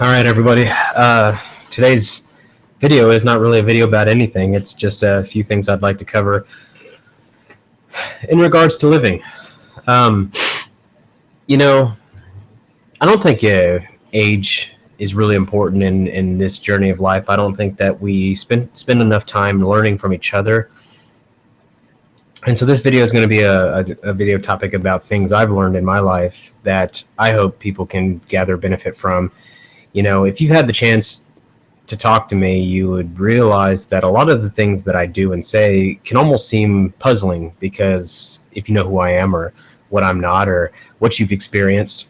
All right, everybody. Today's video is not really a video about anything. It's just a few things I'd like to cover in regards to living. Um, you know, I don't think age is really important in this journey of life. I don't think that we spend enough time learning from each other. And so this video is going to be a video topic about things I've learned in my life that I hope people can gather benefit from. If you've had the chance to talk to me, you would realize that a lot of the things that I do and say can almost seem puzzling, because if you know who I am or what I'm not or what you've experienced,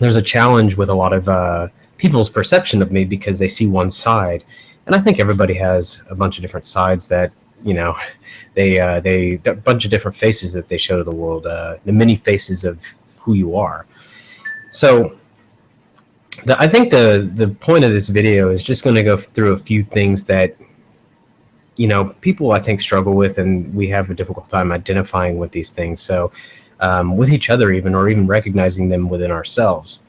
there's a challenge with a lot of people's perception of me because they see one side. And I think everybody has a bunch of different sides that, they a bunch of different faces that they show to the world, the many faces of who you are. So I think the point of this video is just going to go through a few things that, people I think struggle with, and we have a difficult time identifying with these things. So with each other or even recognizing them within ourselves.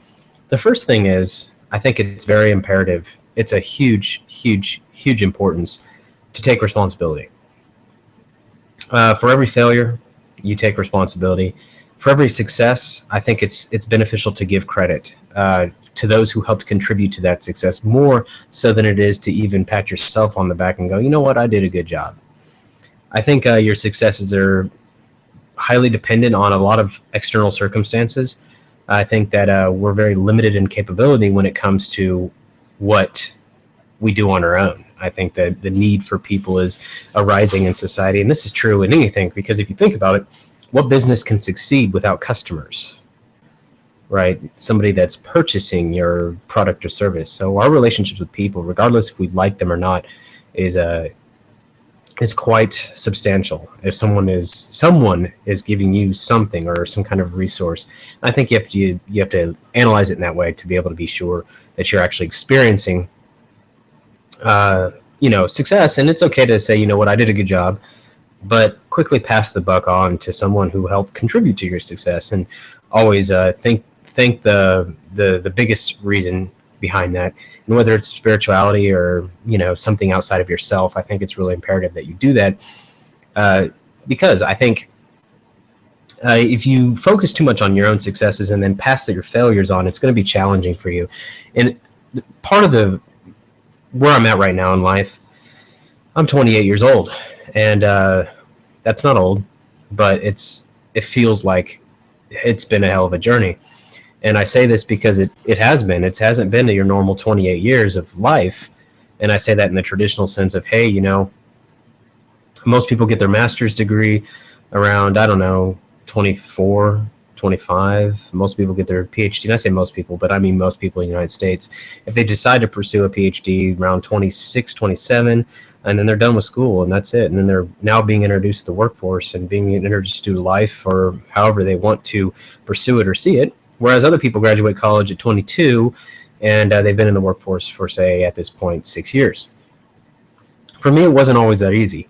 The first thing is, I think it's very imperative. It's a huge, huge, huge importance to take responsibility. For every failure, you take responsibility. For every success, I think it's beneficial to give credit to those who helped contribute to that success, more so than it is to even pat yourself on the back and go, you know what, I did a good job. I think your successes are highly dependent on a lot of external circumstances. I think that we're very limited in capability when it comes to what we do on our own. I think that the need for people is arising in society, and this is true in anything, because if you think about it, what business can succeed without customers, right? Somebody that's purchasing your product or service. So our relationships with people, regardless if we like them or not, is quite substantial. If someone is giving you something or some kind of resource, I think you have to analyze it in that way to be able to be sure that you're actually experiencing success. And it's okay to say, you know what, I did a good job, but quickly pass the buck on to someone who helped contribute to your success, and always think the biggest reason behind that, and whether it's spirituality or something outside of yourself. I think it's really imperative that you do that, because I think if you focus too much on your own successes and then pass your failures on, it's going to be challenging for you. And part of where I'm at right now in life, I'm 28 years old, and that's not old, but it feels like it's been a hell of a journey. And I say this because it hasn't been your normal 28 years of life. And I say that in the traditional sense of, hey, most people get their master's degree around, 24, 25. Most people get their PhD. And I say most people, but I mean most people in the United States. If they decide to pursue a PhD around 26, 27, and then they're done with school, and that's it. And then they're now being introduced to the workforce and being introduced to life, or however they want to pursue it or see it. Whereas other people graduate college at 22, and they've been in the workforce for, say, at this point, 6 years. For me, it wasn't always that easy.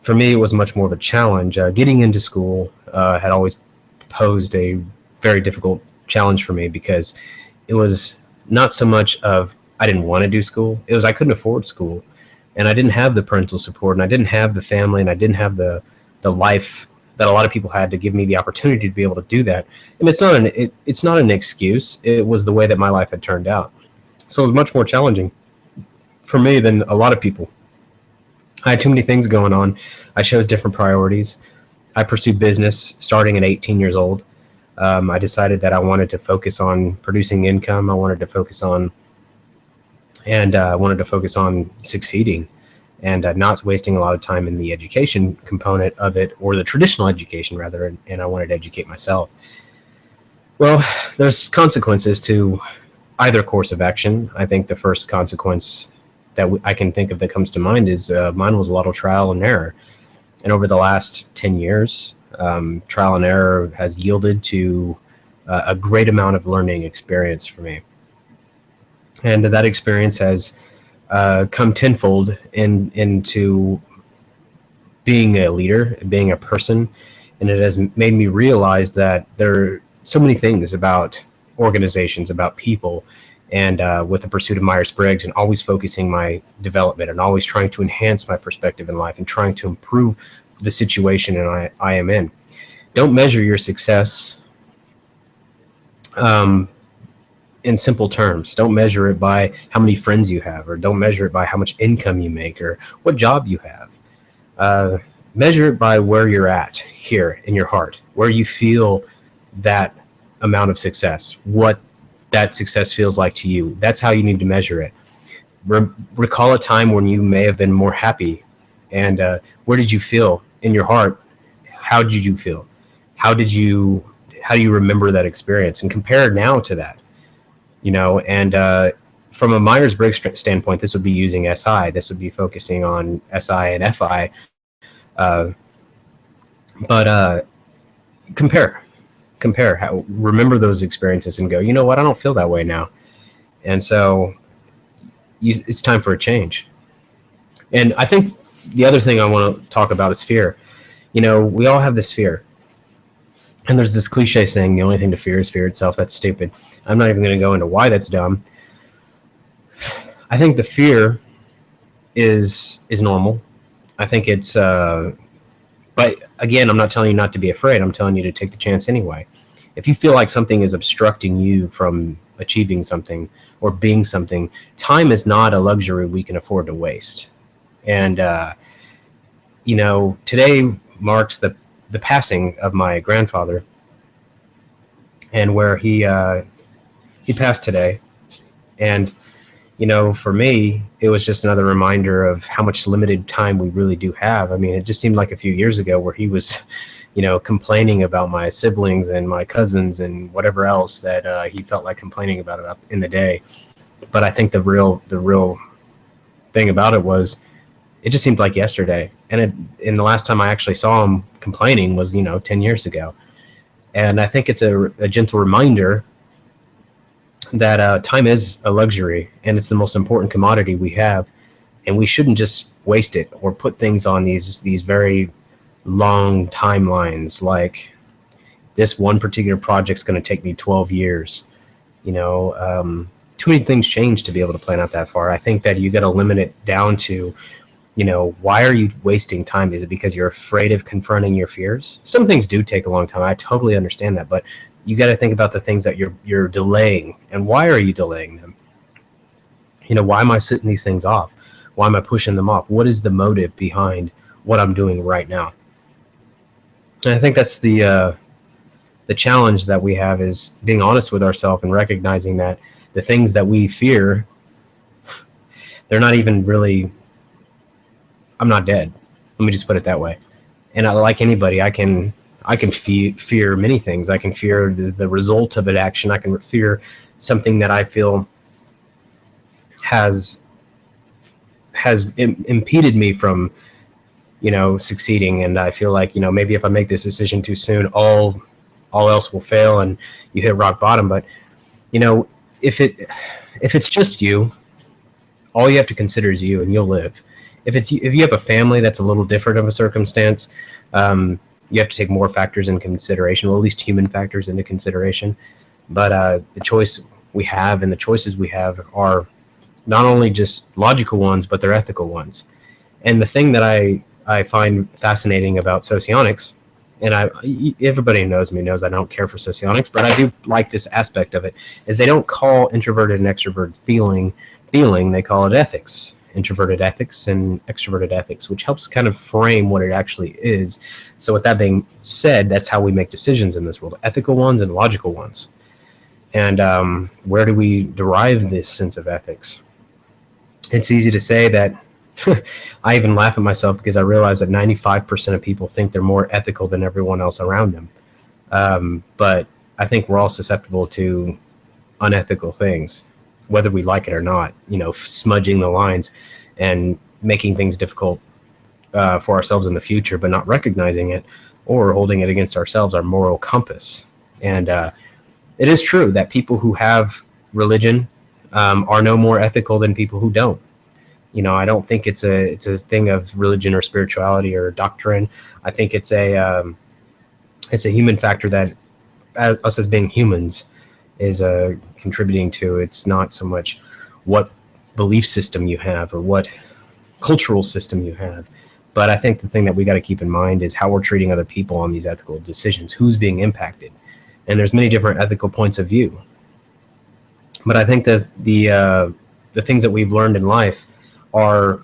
For me, it was much more of a challenge. Getting into school had always posed a very difficult challenge for me, because it was not so much of I didn't want to do school. It was I couldn't afford school, and I didn't have the parental support, and I didn't have the family, and I didn't have the life that a lot of people had to give me the opportunity to be able to do that. And it's not an excuse. It was the way that my life had turned out. So it was much more challenging for me than a lot of people. I had too many things going on. I chose different priorities. I pursued business starting at 18 years old. I decided that I wanted to focus on producing income. I wanted to focus on succeeding, and not wasting a lot of time in the education component of it, or the traditional education rather, and I wanted to educate myself. Well, there's consequences to either course of action. I think the first consequence that I can think of that comes to mind is mine was a lot of trial and error. And over the last 10 years, trial and error has yielded to a great amount of learning experience for me. And that experience has come tenfold into being a leader, being a person, and it has made me realize that there are so many things about organizations, about people, and with the pursuit of Myers-Briggs, and always focusing my development and always trying to enhance my perspective in life and trying to improve the situation I am in. Don't measure your success in simple terms. Don't measure it by how many friends you have, or don't measure it by how much income you make or what job you have. Measure it by where you're at here in your heart, where you feel that amount of success, what that success feels like to you. That's how you need to measure it. Recall a time when you may have been more happy, and where did you feel in your heart? How did you feel? How do you remember that experience, and compare now to that? And from a Myers-Briggs standpoint, this would be using SI. This would be focusing on SI and FI. But compare. Remember those experiences and go, you know what? I don't feel that way now. And so it's time for a change. And I think the other thing I want to talk about is fear. We all have this fear. And there's this cliche saying, the only thing to fear is fear itself. That's stupid. I'm not even going to go into why that's dumb. I think the fear is normal. I think it's, but again, I'm not telling you not to be afraid. I'm telling you to take the chance anyway. If you feel like something is obstructing you from achieving something or being something, time is not a luxury we can afford to waste. And, today marks the passing of my grandfather, and where he passed today. And for me, it was just another reminder of how much limited time we really do have. I mean, it just seemed like a few years ago where he was complaining about my siblings and my cousins and whatever else that he felt like complaining about in the day. But I think the real thing about it was, it just seemed like yesterday. And the last time I actually saw him complaining was, 10 years ago. And I think it's a gentle reminder that time is a luxury, and it's the most important commodity we have. And we shouldn't just waste it or put things on these very long timelines. Like, this one particular project's going to take me 12 years. Too many things change to be able to plan out that far. I think that you got to limit it down to, why are you wasting time? Is it because you're afraid of confronting your fears? Some things do take a long time. I totally understand that, but you got to think about the things that you're delaying, and why are you delaying them? Why am I sitting these things off? Why am I pushing them off? What is the motive behind what I'm doing right now? And I think that's the challenge that we have, is being honest with ourselves and recognizing that the things that we fear, they're not even really, I'm not dead. Let me just put it that way. And like anybody, I can fear many things. I can fear the result of an action. I can fear something that I feel has impeded me from, succeeding. And I feel like, maybe if I make this decision too soon, all else will fail and you hit rock bottom. But, if it's just you, all you have to consider is you, and you'll live. If you have a family, that's a little different of a circumstance. You have to take more factors into consideration, or at least human factors into consideration. But the choice we have and the choices we have are not only just logical ones, but they're ethical ones. And the thing that I find fascinating about Socionics, and everybody who knows me knows I don't care for Socionics, but I do like this aspect of it, is they don't call introverted and extroverted feeling, they call it ethics. Introverted ethics and extroverted ethics, which helps kind of frame what it actually is. So with that being said, that's how we make decisions in this world, ethical ones and logical ones. And where do we derive this sense of ethics? It's easy to say that. I even laugh at myself because I realize that 95% of people think they're more ethical than everyone else around them. But I think we're all susceptible to unethical things, whether we like it or not, smudging the lines and making things difficult for ourselves in the future, but not recognizing it or holding it against ourselves, our moral compass. And it is true that people who have religion are no more ethical than people who don't. I don't think it's a thing of religion or spirituality or doctrine. I think it's a human factor that us as being humans, contributing to. It's not so much what belief system you have or what cultural system you have, but I think the thing that we got to keep in mind is how we're treating other people on these ethical decisions, who's being impacted. And there's many different ethical points of view. But I think that the things that we've learned in life or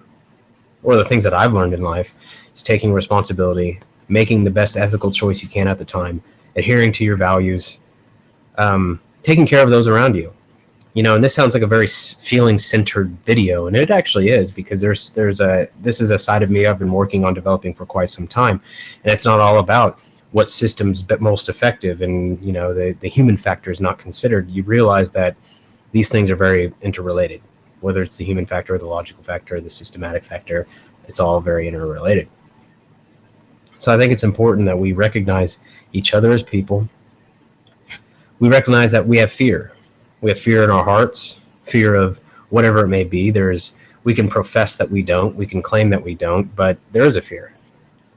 the things that I've learned in life, is taking responsibility, making the best ethical choice you can at the time, adhering to your values, taking care of those around you. And this sounds like a very feeling-centered video, and it actually is, because this is a side of me I've been working on developing for quite some time, and it's not all about what system's most effective, and the human factor is not considered. You realize that these things are very interrelated, whether it's the human factor, the logical factor, the systematic factor. It's all very interrelated. So I think it's important that we recognize each other as people. We recognize that we have fear. We have fear in our hearts, fear of whatever it may be. We can profess that we don't, we can claim that we don't, but there is a fear.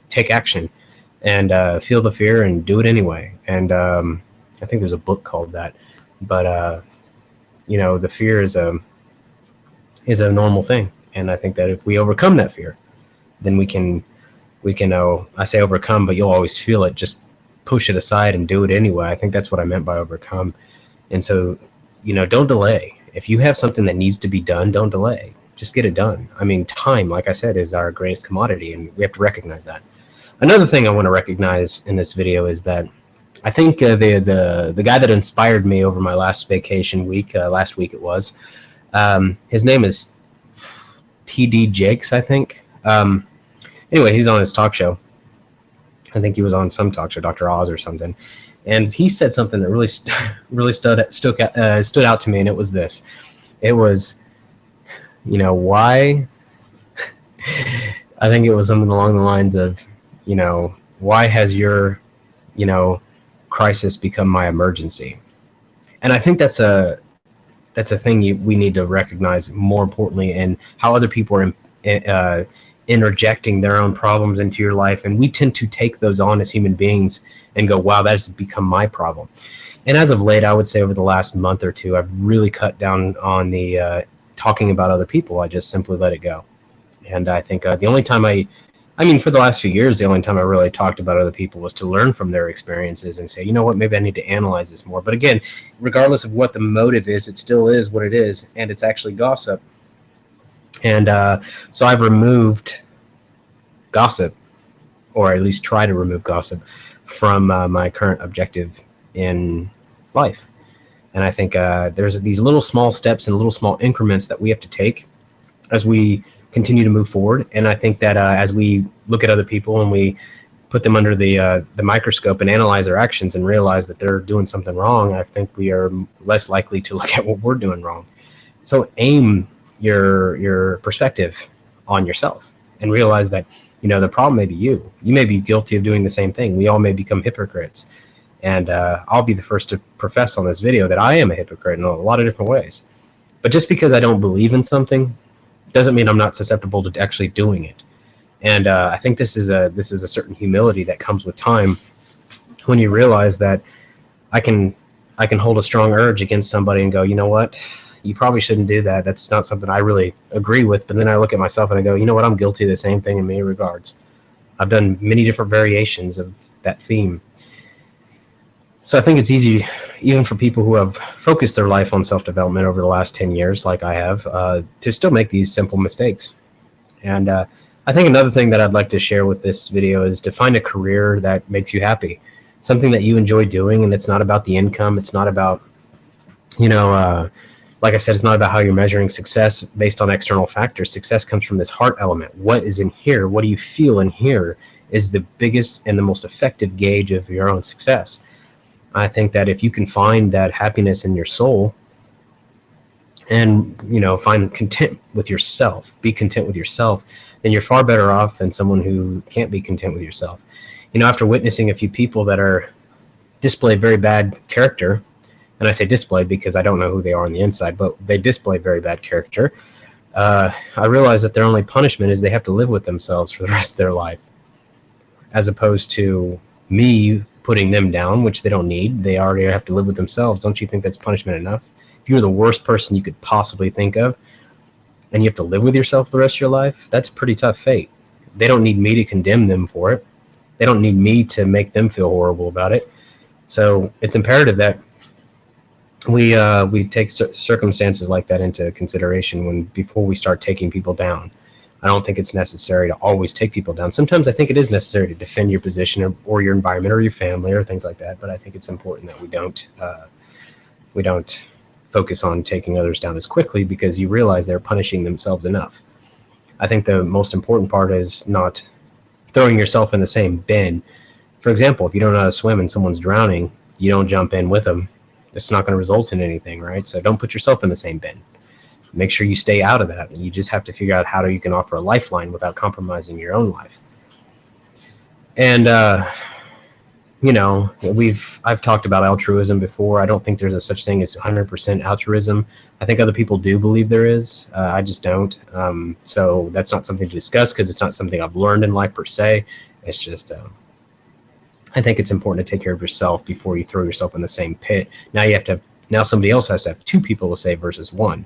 Take action and feel the fear and do it anyway. And I think there's a book called that. But the fear is a normal thing, and I think that if we overcome that fear, then we can. I say overcome, but you'll always feel it. Just push it aside and do it anyway. I think that's what I meant by overcome. And so, don't delay. If you have something that needs to be done, don't delay. Just get it done. I mean, time, like I said, is our greatest commodity, and we have to recognize that. Another thing I want to recognize in this video is that I think the guy that inspired me over my last vacation week, last week it was, his name is T.D. Jakes, I think. Anyway, he's on his talk show. I think he was on some talk show, Dr. Oz or something. And he said something that really stood out to me, and it was this. It was, why? I think it was something along the lines of, why has your, crisis become my emergency? And I think that's a thing we need to recognize more importantly, in how other people are interjecting their own problems into your life, and we tend to take those on as human beings and go, wow, that's become my problem. And as of late, I would say over the last month or two, I've really cut down on the talking about other people. I just simply let it go. And I think the only time for the last few years, the only time I really talked about other people was to learn from their experiences and say, you know what, maybe I need to analyze this more. But again, regardless of what the motive is, it still is what it is, and it's actually gossip. And so I've removed gossip, or at least try to remove gossip, from my current objective in life. And I think there's these little small steps and little small increments that we have to take as we continue to move forward. And I think that as we look at other people and we put them under the microscope and analyze their actions and realize that they're doing something wrong, I think we are less likely to look at what we're doing wrong. So aim your perspective on yourself and realize that the problem may be you. You may be guilty of doing the same thing. We all may become hypocrites. And I'll be the first to profess on this video that I am a hypocrite in a lot of different ways. But just because I don't believe in something doesn't mean I'm not susceptible to actually doing it. And I think this is a certain humility that comes with time, when you realize that I can hold a strong urge against somebody and go, you know what? You probably shouldn't do that. That's not something I really agree with. But then I look at myself and I go, you know what? I'm guilty of the same thing in many regards. I've done many different variations of that theme. So I think it's easy, even for people who have focused their life on self-development over the last 10 years, like I have, to still make these simple mistakes. And I think another thing that I'd like to share with this video is to find a career that makes you happy, something that you enjoy doing, and it's not about the income. It's not about, like I said, it's not about how you're measuring success based on external factors. Success comes from this heart element. What is in here? What do you feel in here is the biggest and the most effective gauge of your own success. I think that if you can find that happiness in your soul and, find content with yourself, be content with yourself, then you're far better off than someone who can't be content with yourself. After witnessing a few people that are display very bad character, and I say display because I don't know who they are on the inside, but they display very bad character, I realize that their only punishment is they have to live with themselves for the rest of their life, as opposed to me putting them down, which they don't need. They already have to live with themselves. Don't you think that's punishment enough? If you're the worst person you could possibly think of, and you have to live with yourself the rest of your life, that's a pretty tough fate. They don't need me to condemn them for it. They don't need me to make them feel horrible about it. So it's imperative that we take circumstances like that into consideration before we start taking people down. I don't think it's necessary to always take people down. Sometimes I think it is necessary to defend your position or your environment or your family or things like that. But I think it's important that we don't focus on taking others down as quickly, because you realize they're punishing themselves enough. I think the most important part is not throwing yourself in the same bin. For example, if you don't know how to swim and someone's drowning, you don't jump in with them. It's not going to result in anything, right? So don't put yourself in the same bin. Make sure you stay out of that. You just have to figure out how you can offer a lifeline without compromising your own life. And I've talked about altruism before. I don't think there's a such thing as 100% altruism. I think other people do believe there is. I just don't. So that's not something to discuss, because it's not something I've learned in life per se. It's just, I think it's important to take care of yourself before you throw yourself in the same pit. Now somebody else has to have two people to save versus one.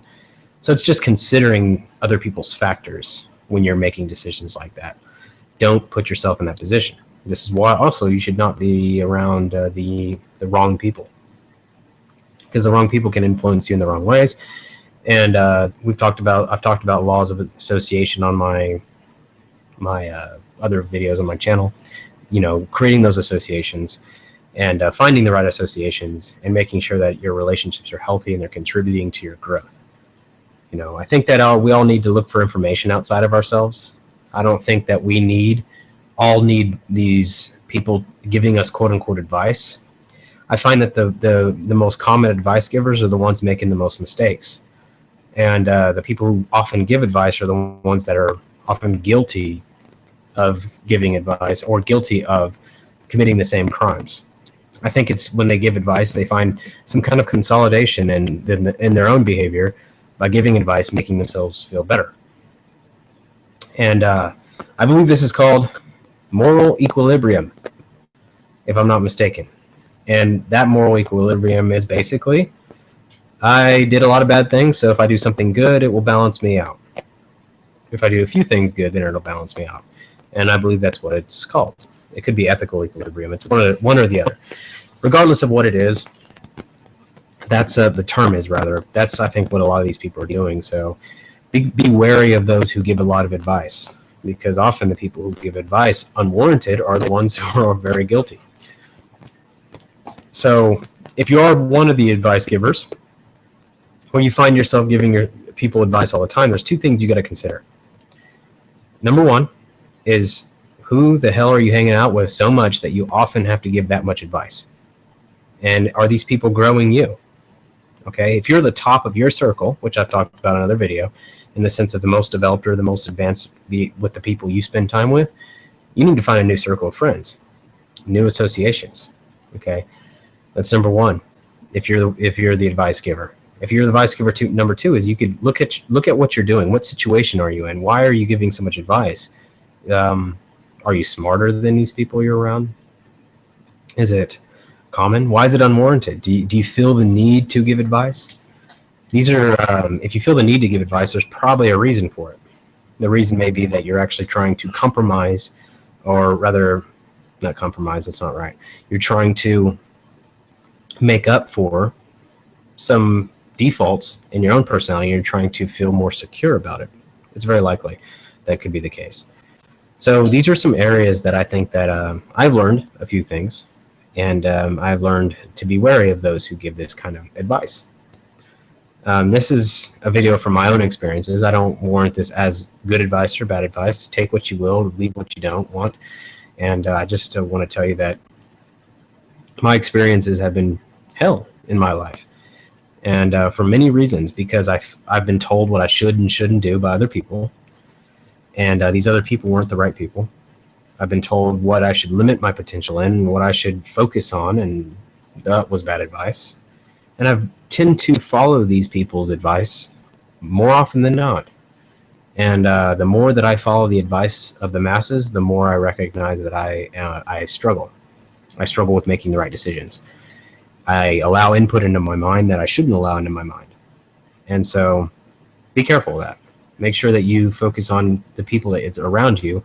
So it's just considering other people's factors when you're making decisions like that. Don't put yourself in that position. This is why also you should not be around the wrong people, because the wrong people can influence you in the wrong ways. And I've talked about laws of association on my other videos on my channel. Creating those associations and finding the right associations and making sure that your relationships are healthy and they're contributing to your growth. I think that we all need to look for information outside of ourselves. I don't think that we all need these people giving us quote unquote advice. I find that the most common advice givers are the ones making the most mistakes. And the people who often give advice are the ones that are often guilty of giving advice or guilty of committing the same crimes. I think it's when they give advice, they find some kind of consolidation in their own behavior by giving advice, making themselves feel better. And I believe this is called moral equilibrium, if I'm not mistaken. And that moral equilibrium is basically, I did a lot of bad things, so if I do something good, it will balance me out. If I do a few things good, then it'll balance me out. And I believe that's what it's called. It could be ethical equilibrium. It's one or the other. Regardless of what it is, that's the term is rather. That's, I think, what a lot of these people are doing. So be wary of those who give a lot of advice, because often the people who give advice unwarranted are the ones who are very guilty. So if you are one of the advice givers, or you find yourself giving your people advice all the time, there's two things you got to consider. Number one is, who the hell are you hanging out with so much that you often have to give that much advice? And are these people growing you? Okay, if you're the top of your circle, which I've talked about in another video, in the sense of the most developed or the most advanced with the people you spend time with, you need to find a new circle of friends, new associations. Okay, that's number one. If you're the advice giver. If you're the advice giver, number two is you could look at what you're doing. What situation are you in? Why are you giving so much advice? Are you smarter than these people you're around? Is it common? Why is it unwarranted? Do you feel the need to give advice? These are, if you feel the need to give advice, there's probably a reason for it. The reason may be that you're actually trying to compromise, or rather, not compromise, that's not right. You're trying to make up for some defaults in your own personality. You're trying to feel more secure about it. It's very likely that could be the case. So these are some areas that I think that I've learned a few things, and I've learned to be wary of those who give this kind of advice. This is a video from my own experiences. I don't warrant this as good advice or bad advice. Take what you will, leave what you don't want. And I just want to tell you that my experiences have been hell in my life. And for many reasons, because I've been told what I should and shouldn't do by other people. And these other people weren't the right people. I've been told what I should limit my potential in and what I should focus on, and that was bad advice. And I tend to follow these people's advice more often than not. And the more that I follow the advice of the masses, the more I recognize that I struggle. I struggle with making the right decisions. I allow input into my mind that I shouldn't allow into my mind. And so be careful of that. Make sure that you focus on the people that it's around you.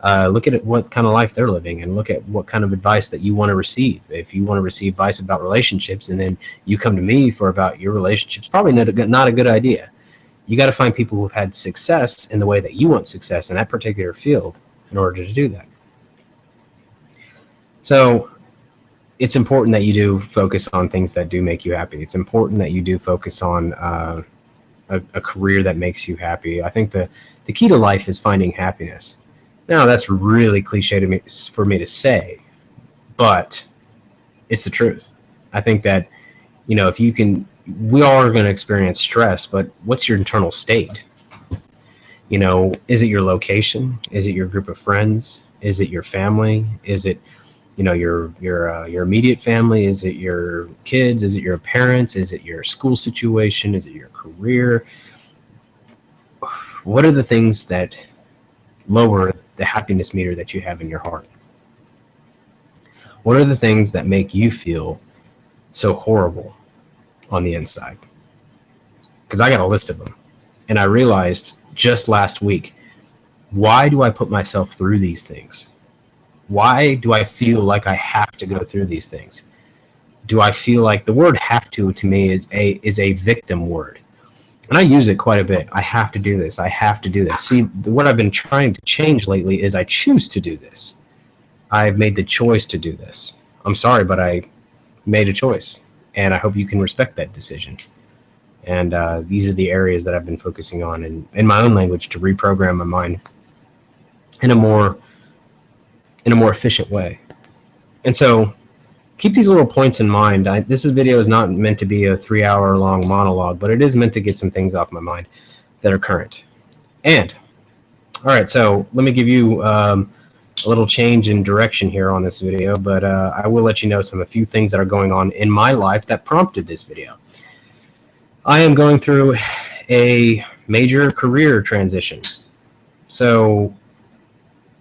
Look at what kind of life they're living, and look at what kind of advice that you want to receive. If you want to receive advice about relationships and then you come to me for about your relationships, probably not a good idea. You got to find people who've had success in the way that you want success in that particular field in order to do that. So it's important that you do focus on things that do make you happy. It's important that you do focus on a career that makes you happy. I think the key to life is finding happiness. Now, that's really cliche for me to say, but it's the truth. I think that, if you can, we all are going to experience stress, but what's your internal state? Is it your location? Is it your group of friends? Is it your family? Is it, your immediate family? Is it your kids? Is it your parents? Is it your school situation? Is it your career? What are the things that lower the happiness meter that you have in your heart? What are the things that make you feel so horrible on the inside? Because I got a list of them. And I realized just last week, why do I put myself through these things? Why do I feel like I have to go through these things? Do I feel like the word have to me is a victim word? And I use it quite a bit. I have to do this. I have to do this. See, what I've been trying to change lately is I choose to do this. I've made the choice to do this. I'm sorry, but I made a choice. And I hope you can respect that decision. And these are the areas that I've been focusing on in my own language to reprogram my mind in a more efficient way. And so keep these little points in mind. This video is not meant to be a 3-hour-long monologue, but it is meant to get some things off my mind that are current. And, all right, so let me give you a little change in direction here on this video, but I will let you know a few things that are going on in my life that prompted this video. I am going through a major career transition. So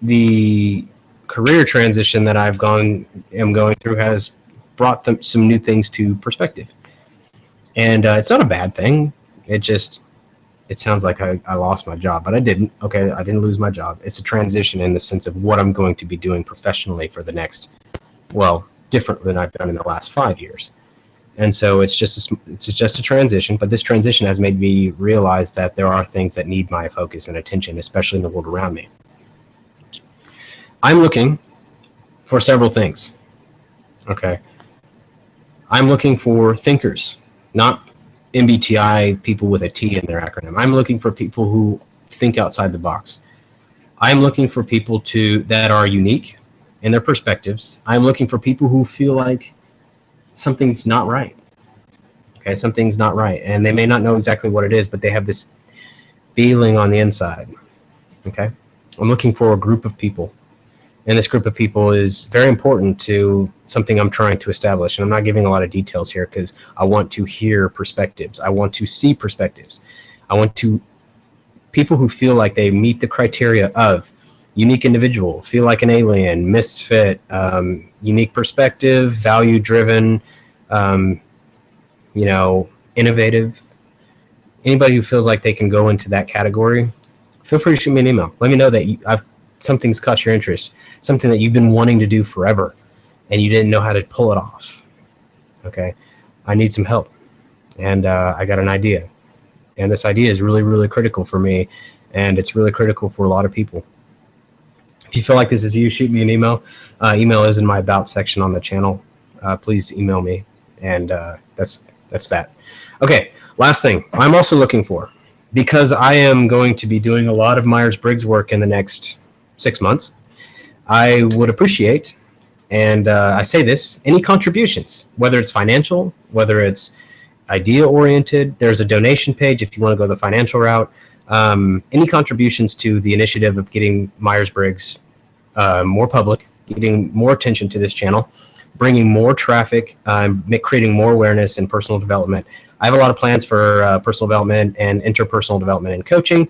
the career transition that am going through has brought some new things to perspective. And it's not a bad thing. It sounds like I lost my job, but I didn't. Okay, I didn't lose my job. It's a transition in the sense of what I'm going to be doing professionally for the next, different than I've done in the last 5 years. And so it's just a transition, but this transition has made me realize that there are things that need my focus and attention, especially in the world around me. I'm looking for several things. Okay. I'm looking for thinkers, not MBTI people with a T in their acronym. I'm looking for people who think outside the box. I'm looking for people that are unique in their perspectives. I'm looking for people who feel like something's not right. Okay, something's not right. And they may not know exactly what it is, but they have this feeling on the inside. Okay. I'm looking for a group of people. And this group of people is very important to something I'm trying to establish. And I'm not giving a lot of details here because I want to hear perspectives. I want to see perspectives. I want people who feel like they meet the criteria of unique individual, feel like an alien, misfit, unique perspective, value-driven, innovative. Anybody who feels like they can go into that category, feel free to shoot me an email. Let me know that something's caught your interest, something that you've been wanting to do forever, and you didn't know how to pull it off. Okay, I need some help, and I got an idea, and this idea is really, really critical for me, and it's really critical for a lot of people. If you feel like this is you, shoot me an email. Email is in my About section on the channel. Please email me, and that's that. Okay, last thing I'm also looking for, because I am going to be doing a lot of Myers-Briggs work in the next 6 months, I would appreciate, and I say this, any contributions, whether it's financial, whether it's idea-oriented. There's a donation page if you want to go the financial route. Any contributions to the initiative of getting Myers-Briggs more public, getting more attention to this channel, bringing more traffic, creating more awareness and personal development. I have a lot of plans for personal development and interpersonal development and coaching.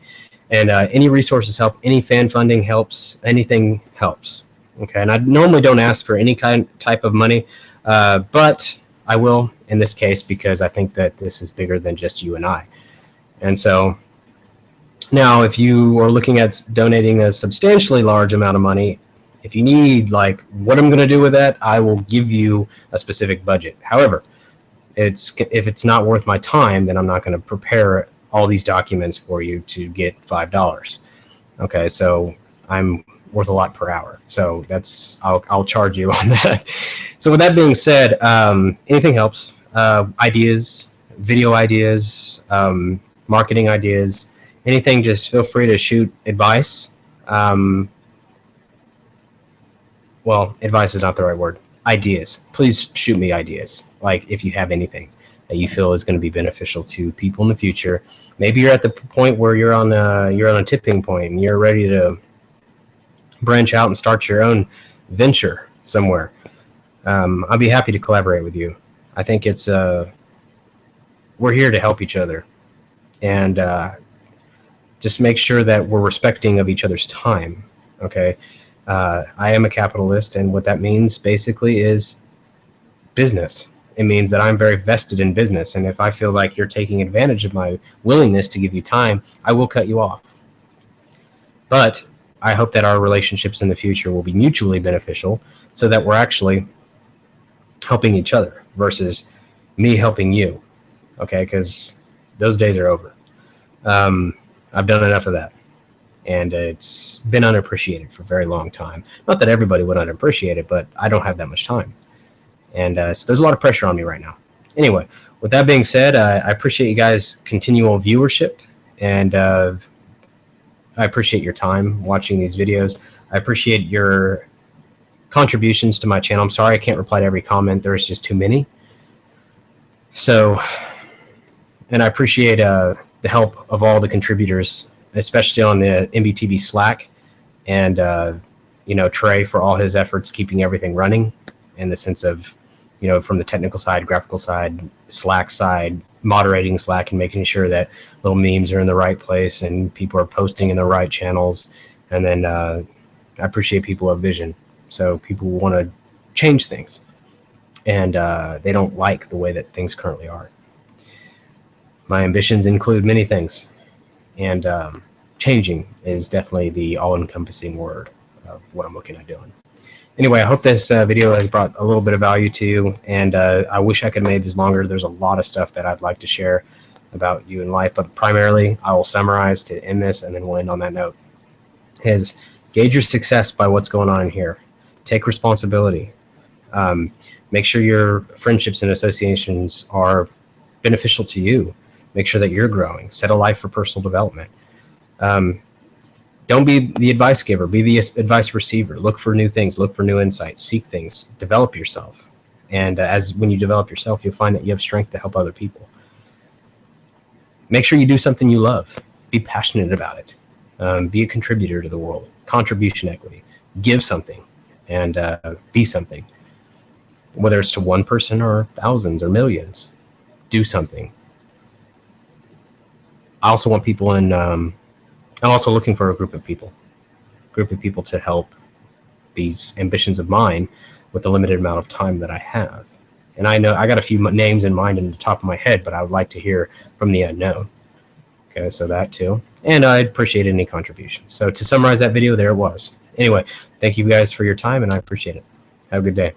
And any resources help, any fan funding helps, anything helps. Okay, and I normally don't ask for any type of money, but I will in this case because I think that this is bigger than just you and I. And so now, if you are looking at donating a substantially large amount of money, if you need like what I'm going to do with that, I will give you a specific budget. However, if it's not worth my time, then I'm not going to prepare all these documents for you to get $5. Okay, so I'm worth a lot per hour, so I'll charge you on that. So with that being said, anything helps. Ideas, video ideas, marketing ideas, anything. Just feel free to shoot advice. Well, advice is not the right word. Ideas. Please shoot me ideas. Like if you have anything that you feel is going to be beneficial to people in the future. Maybe you're at the point where you're on a tipping point and you're ready to branch out and start your own venture somewhere. I'll be happy to collaborate with you. I think it's we're here to help each other, and just make sure that we're respecting of each other's time. Okay. I am a capitalist, and what that means basically is business. It means that I'm very vested in business, and if I feel like you're taking advantage of my willingness to give you time, I will cut you off. But I hope that our relationships in the future will be mutually beneficial, so that we're actually helping each other versus me helping you. Okay, because those days are over. I've done enough of that. And it's been unappreciated for a very long time. Not that everybody would unappreciate it, but I don't have that much time. And so there's a lot of pressure on me right now. Anyway, with that being said, I appreciate you guys' continual viewership. And I appreciate your time watching these videos. I appreciate your contributions to my channel. I'm sorry I can't reply to every comment. There's just too many. So, and I appreciate the help of all the contributors, especially on the MBTV Slack, and Trey for all his efforts keeping everything running in the sense of, from the technical side, graphical side, Slack side, moderating Slack and making sure that little memes are in the right place and people are posting in the right channels. And then I appreciate people who have vision. So people want to change things, and they don't like the way that things currently are. My ambitions include many things, and changing is definitely the all-encompassing word of what I'm looking at doing. Anyway, I hope this video has brought a little bit of value to you, and I wish I could have made this longer. There's a lot of stuff that I'd like to share about you in life, but primarily I will summarize to end this, and then we'll end on that note. Is gauge your success by what's going on in here. Take responsibility. Make sure your friendships and associations are beneficial to you. Make sure that you're growing. Set a life for personal development. Don't be the advice giver. Be the advice receiver. Look for new things. Look for new insights. Seek things. Develop yourself. And when you develop yourself, you'll find that you have strength to help other people. Make sure you do something you love. Be passionate about it. Be a contributor to the world. Contribution equity. Give something and be something. Whether it's to one person or thousands or millions, do something. I also want people in, I'm also looking for a group of people to help these ambitions of mine with the limited amount of time that I have. And I know I got a few names in mind in the top of my head, but I would like to hear from the unknown. Okay, so that too. And I'd appreciate any contributions. So to summarize that video, there it was. Anyway, thank you guys for your time, and I appreciate it. Have a good day.